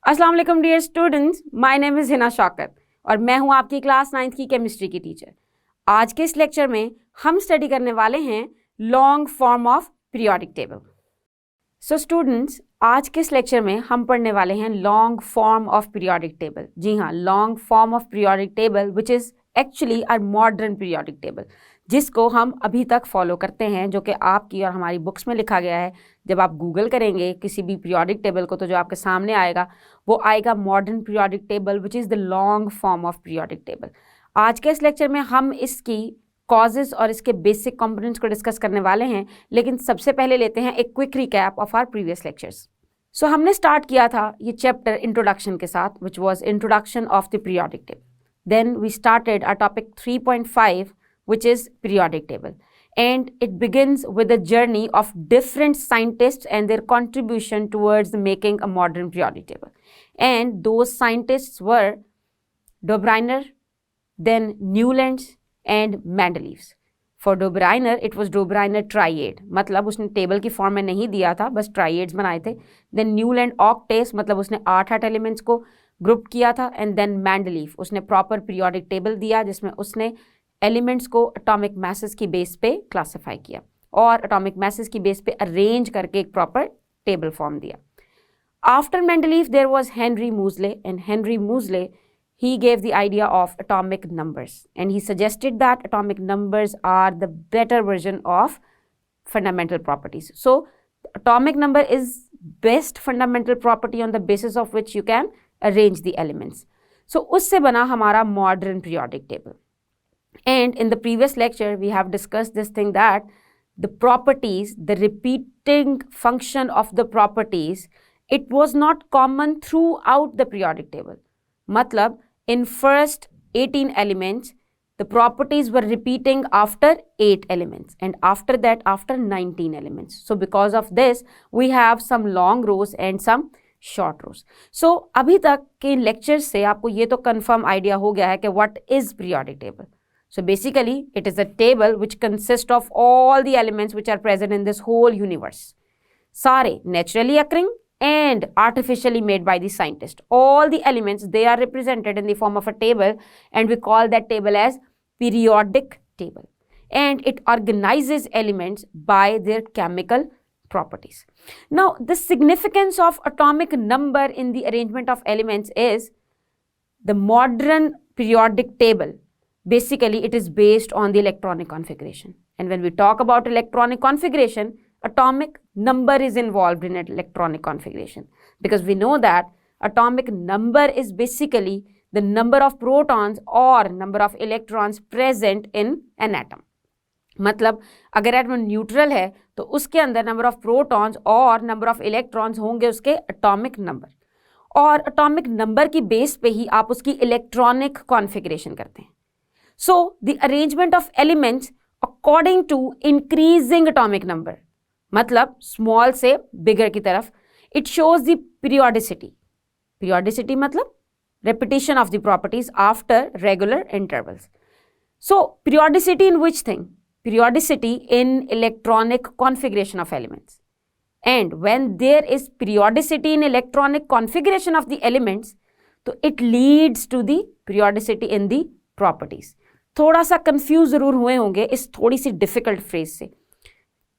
अस्सलाम वालेकुम dear students, my name is Hina Shaukat और मैं हूं आपकी क्लास 9th की केमिस्ट्री की टीचर। आज के इस लेक्चर में हम स्टडी करने वाले हैं long form of periodic table. So students, आज के इस लेक्चर में हम पढ़ने वाले हैं long form of periodic table. जी हाँ, long form of periodic table which is actually our modern periodic table, जिसको हम अभी तक फॉलो करते हैं, जो कि आपकी और हमारी बुक्स में लिखा गया है। जब आप गूगल करेंगे किसी भी पीरियोडिक टेबल को, तो जो आपके सामने आएगा वो आएगा modern periodic table which is the long form of periodic table. आज के इस लेक्चर में हम इसकी कॉजेज़ और इसके बेसिक कंपोनेंट्स को डिस्कस करने वाले हैं, लेकिन सबसे पहले लेते हैं एक quick recap of our previous lectures. So हमने स्टार्ट किया था ये चैप्टर इंट्रोडक्शन के साथ, which was introduction of the periodic table. Then we started our topic 3.5, which is periodic table, and it begins with a journey of different scientists and their contribution towards making a modern periodic table. And those scientists were Dobriner, then Newlands and Mendeleev. For Dobriner, it was Dobriner triad, मतलब उसने table की form में नहीं दिया था, बस ट्राइएड्स बनाए थे। Then Newland octaves, मतलब उसने 8 एलिमेंट्स को ग्रुप किया था। एंड देन मैंडलीफ, उसने प्रॉपर पीरियोडिक टेबल दिया जिसमें उसने एलिमेंट्स को एटॉमिक मैसेस की बेस पे क्लासिफाई किया और एटॉमिक मैसेस की बेस पे अरेंज करके एक प्रॉपर टेबल फॉर्म दिया। After Mendeleev there was Henry Moseley, and Henry Moseley he gave the idea of atomic numbers, and he suggested that atomic numbers are the better version of fundamental properties. So atomic number is best fundamental property on the basis of which you can arrange the elements. So उससे बना हमारा modern periodic table. And in the previous lecture we have discussed this thing that the properties, the repeating function of the properties, it was not common throughout the periodic table. मतलब in first 18 elements the properties were repeating after 8 elements, and after that after 19 elements. So because of this we have some long rows and some short rows. So अभी तक के lecture से आपको ये तो confirm idea हो गया है कि what is periodic table. So basically it is a table which consists of all the elements which are present in this whole universe, सारे naturally occurring and artificially made by the scientist. All the elements, they are represented in the form of a table, and we call that table as periodic table, and it organizes elements by their chemical properties. Now the significance of atomic number in the arrangement of elements is the modern periodic table, basically it is based on the electronic configuration, and when we talk about electronic configuration, atomic number is involved in electronic configuration, because we know that atomic number is basically the number of protons or number of electrons present in an atom. मतलब अगर atom neutral है तो उसके अंदर number of protons और number of electrons होंगे उसके atomic number, और एटॉमिक नंबर की बेस पे ही आप उसकी इलेक्ट्रॉनिक कॉन्फ़िगरेशन करते हैं. So the arrangement of elements according to increasing atomic number, मतलब स्मॉल से बिगर की तरफ, it shows the periodicity. Periodicity मतलब repetition of the properties after regular intervals. So periodicity in which thing? Periodicity in electronic configuration of elements. And when there is periodicity in electronic configuration of the elements, तो it leads to the periodicity in the properties. थोड़ा सा confuse जरूर हुए होंगे इस थोड़ी सी difficult phrase से.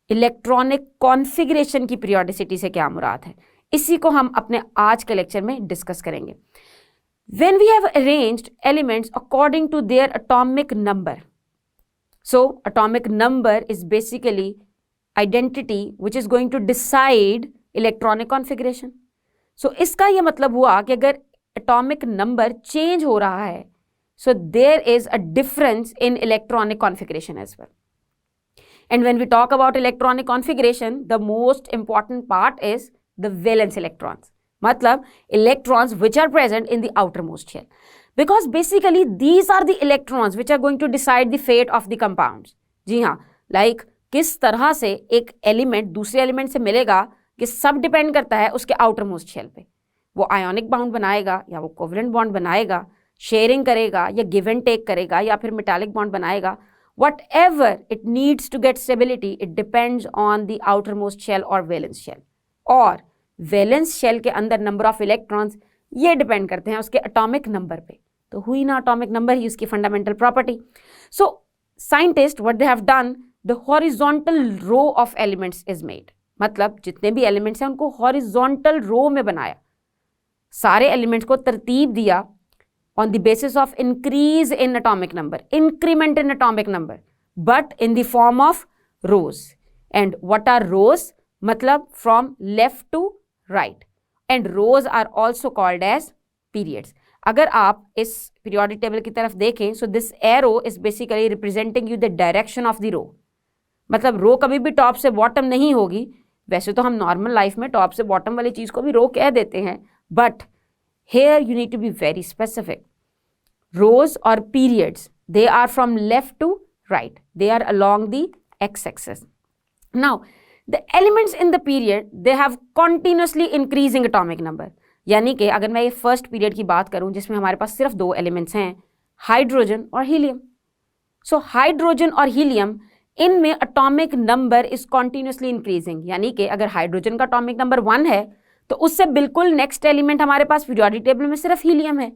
Electronic configuration की पीरियोडिसिटी से क्या मुराद है, इसी को हम अपने आज के लेक्चर में डिस्कस करेंगे. When we have arranged elements according to their atomic number, so atomic number is basically identity which is going to decide electronic configuration. So इसका ये मतलब हुआ कि अगर atomic number change हो रहा है, so there is a difference in electronic configuration as well. And when we talk about electronic configuration, the most important part is the valence electrons. मतलब electrons which are present in the outermost shell, because basically these are the electrons which are going to decide the fate of the compounds. जी हाँ, like किस तरह से एक element दूसरे element से मिलेगा, ये सब डिपेंड करता है उसके outermost shell पे. वो आयोनिक बाउंड बनाएगा या वो कोवलेंट बॉन्ड बनाएगा, शेयरिंग करेगा या गिव एंड टेक करेगा या फिर मेटालिक बॉन्ड बनाएगा. Whatever it needs to get stability, it depends on the outermost shell or valence shell. और वैलेंस शेल के अंदर नंबर ऑफ इलेक्ट्रॉन्स ये डिपेंड करते हैं उसके एटॉमिक नंबर पे। तो हुई ना एटॉमिक नंबर ही उसकी fundamental property. So scientist what they have done, the horizontal row of elements is made, मतलब जितने भी एलिमेंट्स हैं उनको हॉरिजॉन्टल रो में बनाया, सारे एलिमेंट्स को तरतीब दिया on the basis of increase in atomic number, increment in atomic number, but in the form of rows. And what are rows? मतलब from left to right. And rows are also called as periods. अगर आप इस periodic table की तरफ देखें, so this arrow is basically representing you the direction of the row. मतलब रो कभी भी टॉप से बॉटम नहीं होगी। वैसे तो हम नॉर्मल लाइफ में टॉप से बॉटम वाली चीज को भी रो कह देते हैं, but here you need to be very specific. Rows or periods, they are from left to right. They are along the x-axis. Now, the elements in the period, they have continuously increasing atomic number. यानी कि अगर मैं ये first period की बात करूं जिसमें हमारे पास सिर्फ दो एलिमेंट्स हैं, हाइड्रोजन और हीलियम। सो हाइड्रोजन और हीलियम, इनमें atomic number is continuously increasing. यानी कि अगर हाइड्रोजन का एटॉमिक नंबर 1 है तो उससे बिल्कुल नेक्स्ट एलिमेंट हमारे पास पीरियोडिक टेबल में सिर्फ हीलियम है।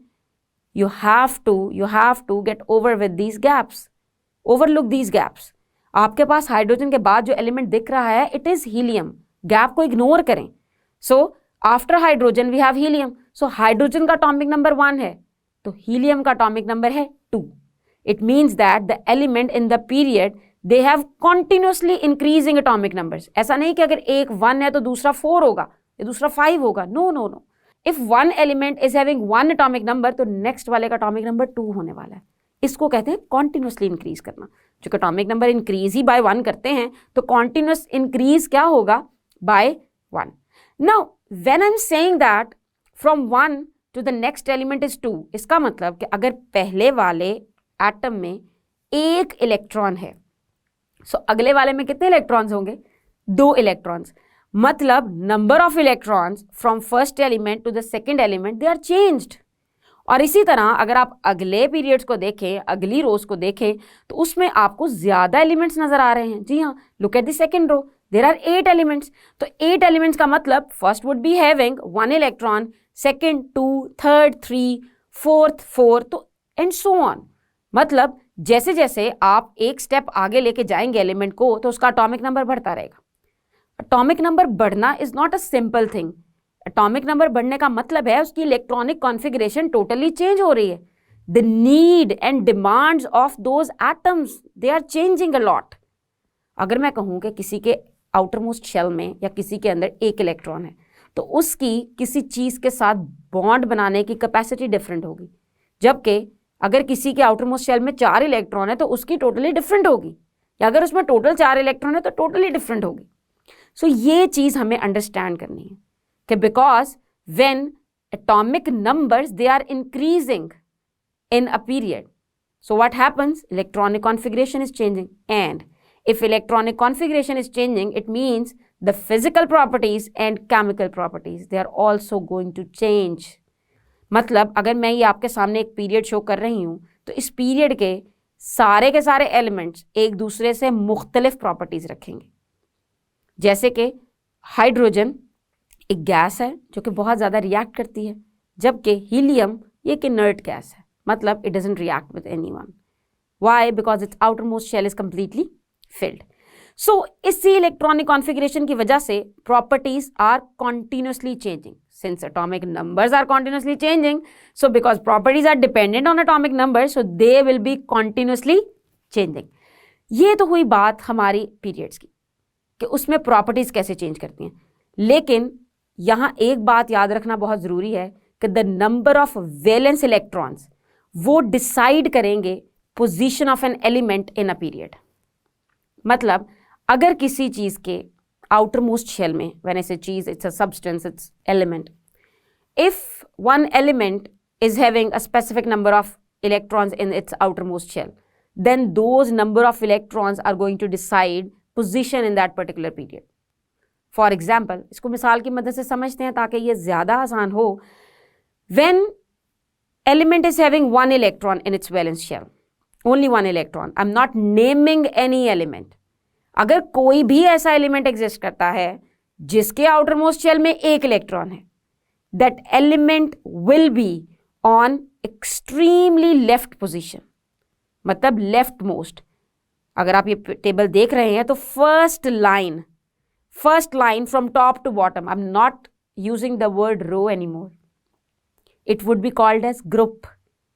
You have to get over with these gaps, overlook these gaps. आपके पास हाइड्रोजन के बाद जो एलिमेंट दिख रहा है इट इज हीलियम, गैप को इग्नोर करें। So after hydrogen we have helium. So hydrogen का एटॉमिक नंबर 1 है तो हीलियम का एटॉमिक नंबर है 2। It means that the element in the period they have continuously increasing atomic numbers. ऐसा नहीं कि अगर एक 1 है तो दूसरा 4 होगा या दूसरा 5 होगा, no no no. If one element is having 1 atomic number तो नेक्स्ट वाले का atomic number 2 होने वाला है। इसको कहते हैं continuously increase करना। जो atomic number increase he by 1 करते हैं तो continuous increase क्या होगा? by 1. Now when I'm saying that from 1 to the next element is 2, इसका मतलब कि अगर पहले वाले एटम में एक इलेक्ट्रॉन है, सो अगले वाले में कितने इलेक्ट्रॉन्स होंगे? 2 इलेक्ट्रॉन्स। मतलब number of electrons from first element to the second element they are changed. और इसी तरह अगर आप अगले पीरियड्स को देखें, अगली रोज को देखें तो उसमें आपको ज्यादा एलिमेंट्स नजर आ रहे हैं। जी हाँ, look at the second row, there are 8 elements. तो 8 एलिमेंट्स का मतलब first would be having 1 electron, second 2, third 3, fourth 4, तो एंड सो ऑन। मतलब जैसे जैसे आप एक स्टेप आगे लेके जाएंगे एलिमेंट को तो उसका एटॉमिक नंबर बढ़ता रहेगा। एटॉमिक नंबर बढ़ना is not a simple thing. Atomic number बढ़ने का मतलब है उसकी इलेक्ट्रॉनिक कॉन्फ़िगरेशन टोटली चेंज हो रही है। The need and demands of those atoms they are changing a lot. अगर मैं कहूँ कि किसी के आउटर मोस्ट शेल में या किसी के अंदर एक इलेक्ट्रॉन है तो उसकी किसी चीज़ के साथ बॉन्ड बनाने की कैपेसिटी डिफरेंट होगी, जबकि अगर किसी के आउटर मोस्ट शेल में 4 इलेक्ट्रॉन है तो उसकी टोटली डिफरेंट होगी, या अगर उसमें टोटल 4 इलेक्ट्रॉन है तो टोटली डिफरेंट होगी। सो ये चीज़ हमें अंडरस्टैंड करनी है कि because when atomic numbers they are increasing in a period, so what happens? Electronic configuration is changing, and if electronic configuration is changing, it means the physical properties and chemical properties, they are also going to change. मतलब अगर मैं ये आपके सामने एक period show कर रही हूँ तो इस पीरियड के सारे एलिमेंट्स एक दूसरे से मुख्तलिफ प्रॉपर्टीज रखेंगे। जैसे कि हाइड्रोजन एक गैस है जो कि बहुत ज़्यादा रिएक्ट करती है, जबकि हीलियम ये एक इनर्ट गैस है, मतलब it doesn't react with anyone. Why? Because its outermost shell is completely filled. So इसी electronic configuration की वजह से properties are continuously changing. Since atomic numbers are continuously changing, so because properties are dependent on atomic numbers, so they will be continuously changing. ये तो हुई बात हमारी periods की कि उसमें properties कैसे change करती हैं, लेकिन यहाँ एक बात याद रखना बहुत ज़रूरी है कि the number of valence electrons वो डिसाइड करेंगे position of an element in a period. मतलब अगर किसी चीज़ के आउटर मोस्ट शेल में, व्हेन आई से चीज it's a substance, it's element, if one element is having a specific number of electrons in its outer most shell, then those number of electrons are going to decide position in that particular period. For example, इसको मिसाल की मदद से समझते हैं ताकि ये ज़्यादा आसान हो। When element is having 1 electron in its valence shell, only 1 electron, I'm not naming any element. अगर कोई भी ऐसा एलिमेंट एग्जिस्ट करता है जिसके आउटर मोस्ट शेल में 1 इलेक्ट्रॉन है, that element will be on extremely left position, मतलब लेफ्ट मोस्ट। अगर आप ये टेबल देख रहे हैं तो first line from top to bottom, I am not using the word row anymore, it would be called as group.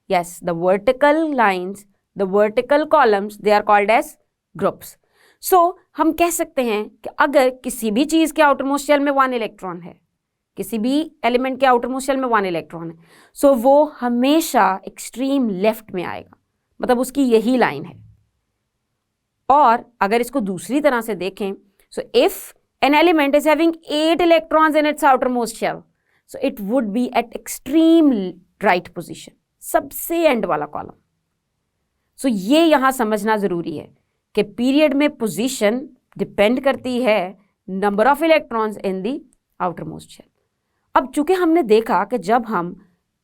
Yes, the vertical lines, the vertical columns, they are called as groups. So हम कह सकते हैं कि अगर किसी भी चीज के आउटरमोस्ट शेल में 1 इलेक्ट्रॉन है, किसी भी एलिमेंट के आउटरमोस्ट शेल में 1 इलेक्ट्रॉन है, सो वो हमेशा एक्सट्रीम लेफ्ट में आएगा, मतलब उसकी यही लाइन है। और अगर इसको दूसरी तरह से देखें, so if an element is having 8 electrons in its outermost shell, so it would be at extreme right position, सबसे एंड वाला कॉलम। सो ये यहां समझना जरूरी है कि पीरियड में पोजीशन डिपेंड करती है number of electrons in the outermost shell. अब चूंकि हमने देखा कि जब हम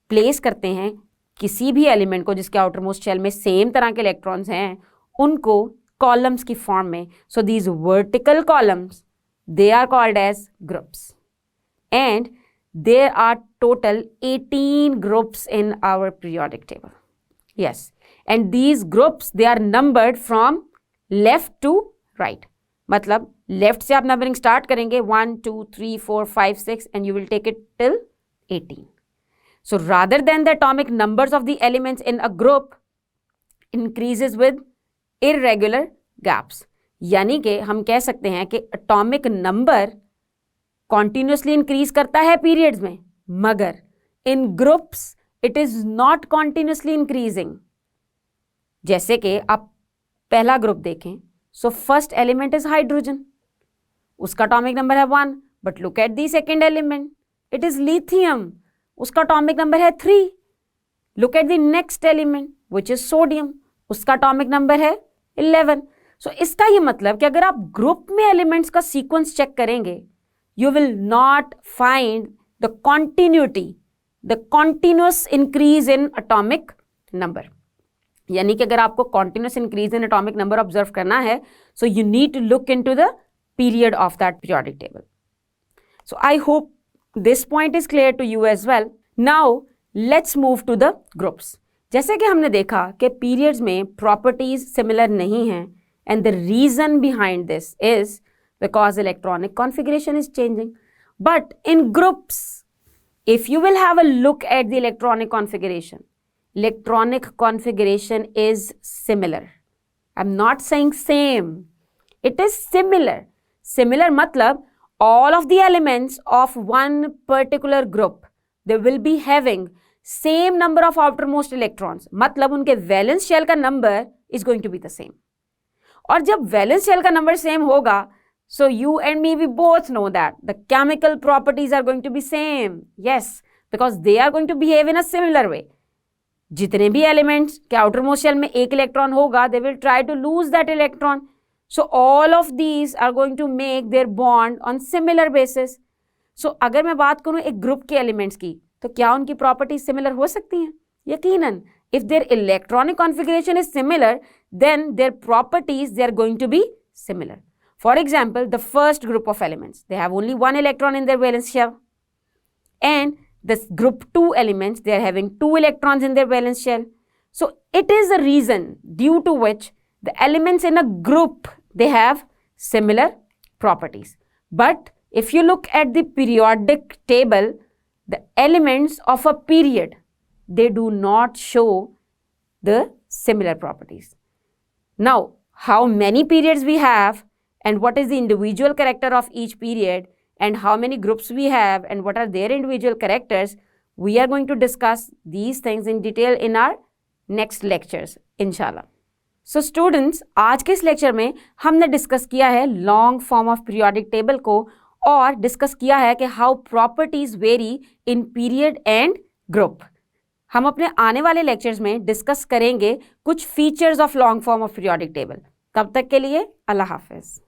प्लेस करते हैं किसी भी एलिमेंट को जिसके आउटरमोस्ट शेल में सेम तरह के इलेक्ट्रॉन्स हैं, उनको कॉलम्स की फॉर्म में, so these vertical columns they are called as groups, and there are total 18 groups in our periodic table. Yes, and these groups, they are numbered from left to right. मतलब left से आप numbering start करेंगे 1 2 3 4 5 6 and you will take it till 18. So rather than the atomic numbers of the elements in a group increases with irregular gaps, यानी कि हम कह सकते हैं कि atomic number कॉन्टिन्यूसली इंक्रीज करता है पीरियड्स में, मगर in groups it is not continuously increasing. जैसे कि आप पहला ग्रुप देखें, so first element is hydrogen, उसका एटॉमिक नंबर है 1, but look at the second element, it is lithium, उसका एटॉमिक नंबर है 3। Look at the next element which is sodium, उसका एटॉमिक नंबर है 11। सो इसका ये मतलब कि अगर आप ग्रुप में एलिमेंट्स का सीक्वेंस चेक करेंगे, you will not find the continuity, the continuous increase in atomic number. यानी कि अगर आपको continuous increase in atomic number observe करना है, so you need to look into the period of that periodic table. So I hope this point is clear to you as well. Now let's move to the groups. जैसे कि हमने देखा कि periods में properties similar नहीं हैं, and the reason behind this is because electronic configuration is changing. But in groups, if you will have a look at the electronic configuration is similar. I'm not saying same. It is similar. Similar matlab all of the elements of one particular group, they will be having same number of outermost electrons. matlab unke valence shell ka number is going to be the same. और जब valence shell का number same होगा, so you and me, we both know that the chemical properties are going to be same. Yes, because they are going to behave in a similar way. जितने भी elements के outermost shell में एक electron होगा, they will try to lose that electron. So all of these are going to make their bond on similar basis. So अगर मैं बात करूँ एक group के elements की, तो क्या उनकी properties similar हो सकती हैं? यकीनन. If their electronic configuration is similar, then their properties, they are going to be similar. For example, the first group of elements, they have only 1 electron in their valence shell. And this group 2 elements, they are having 2 electrons in their valence shell. So it is a reason due to which the elements in a group, they have similar properties. But if you look at the periodic table, the elements of a period, they do not show the similar properties. Now, how many periods we have, and what is the individual character of each period, and how many groups we have, and what are their individual characters, we are going to discuss these things in detail in our next lectures, inshallah. So students, आज के इस lecture में हमने discuss किया है long form of periodic table को, और discuss किया है कि how properties very in period and group. हम अपने आने वाले लेक्चर्स में डिस्कस करेंगे कुछ features of long form of periodic table. तब तक के लिए अल्लाह हाफिज।